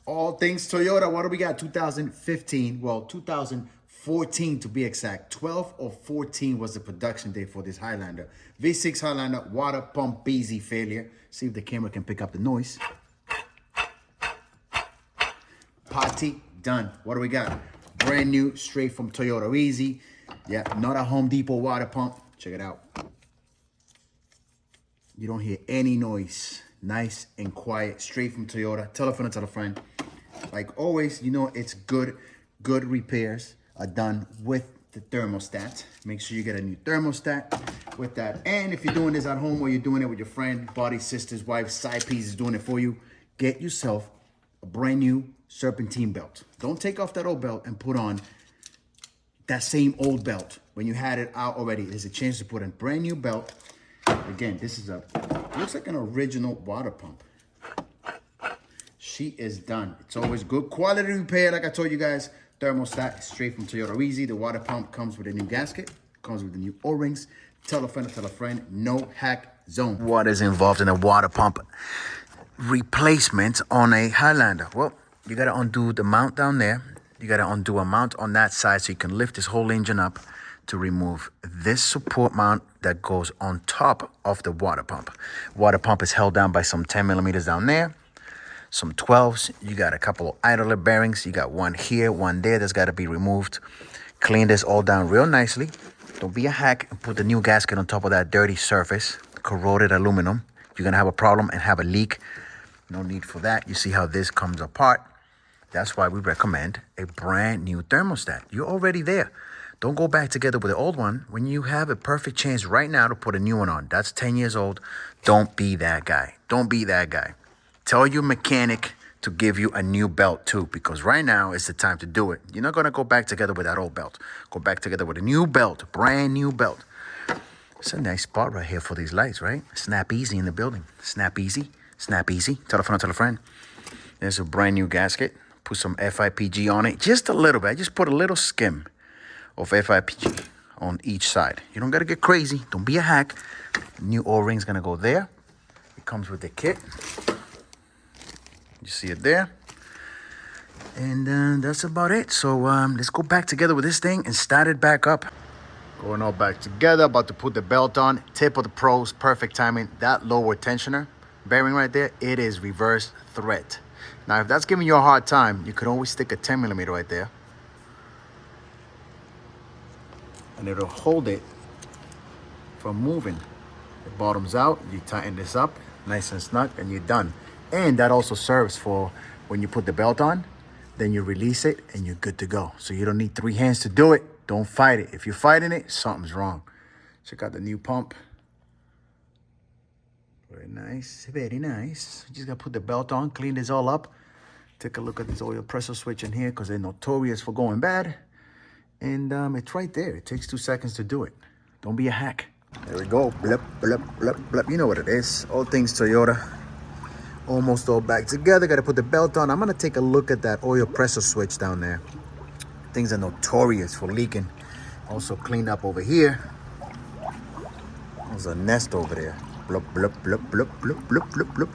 All things Toyota. What do we got? 2015, well, 2014 to be exact. 12 or 14 was the production date for this Highlander. V6 Highlander, water pump easy failure. See if the camera can pick up the noise. Party done. What do we got? Brand new, straight from Toyota Easy. Yeah, not a Home Depot water pump. Check it out. You don't hear any noise. Nice and quiet, straight from Toyota. Tell a friend, tell a friend. Like always, you know, it's good repairs are done with the thermostat. Make sure you get a new thermostat with that. And if you're doing this at home or you're doing it with your friend, buddy, sisters, wife, side piece is doing it for you, get yourself a brand new serpentine belt. Don't take off that old belt and put on that same old belt when you had it out already. There's a chance to put a brand new belt. Again, this is looks like an original water pump. She is done. It's always good quality repair. Like I told you guys, thermostat straight from Toyota Easy. The water pump comes with a new gasket, comes with the new O-rings. Tell a friend, no hack zone. What is involved in a water pump replacement on a Highlander? Well, you got to undo the mount down there. You got to undo a mount on that side so you can lift this whole engine up to remove this support mount that goes on top of the water pump. Water pump is held down by some 10 millimeters down there, some 12s. You got a couple of idler bearings. You got one here, one there. That's got to be removed. Clean this all down real nicely. Don't be a hack and put the new gasket on top of that dirty surface, corroded aluminum. You're going to have a problem and have a leak. No need for that. You see how this comes apart. That's why we recommend a brand new thermostat. You're already there. Don't go back together with the old one when you have a perfect chance right now to put a new one on. That's 10 years old. Don't be that guy. Don't be that guy. Tell your mechanic to give you a new belt too, because right now is the time to do it. You're not going to go back together with that old belt. Go back together with a new belt, brand new belt. It's a nice spot right here for these lights, right? Snap Easy in the building. Snap Easy. Snap Easy. Tell a friend, tell a friend. There's a brand new gasket. Put some FIPG on it. Just a little bit. Just put a little skim of FIPG on each side. You don't got to get crazy. Don't be a hack. New O-ring's going to go there. It comes with the kit. You see it there. And that's about it. So let's go back together with this thing and start it back up. Going all back together. About to put the belt on. Tip of the pros. Perfect timing. That lower tensioner bearing right there, it is reverse thread. Now, if that's giving you a hard time, you could always stick a 10 millimeter right there. And it'll hold it from moving. It bottoms out. You tighten this up nice and snug and you're done. And that also serves for when you put the belt on, then you release it and you're good to go. So you don't need 3 hands to do it. Don't fight it. If you're fighting it, something's wrong. Check out the new pump. Very nice, very nice. You just gotta put the belt on, clean this all up. Take a look at this oil pressure switch in here because they're notorious for going bad. And it's right there. It takes 2 seconds to do it. Don't be a hack. There we go. Blip, blip, blip, blip. You know what it is. All things Toyota. Almost all back together. Got to put the belt on. I'm going to take a look at that oil pressure switch down there. Things are notorious for leaking. Also cleaned up over here. There's a nest over there. Blip, blip, blip, blip, blip, blip, blip, blip.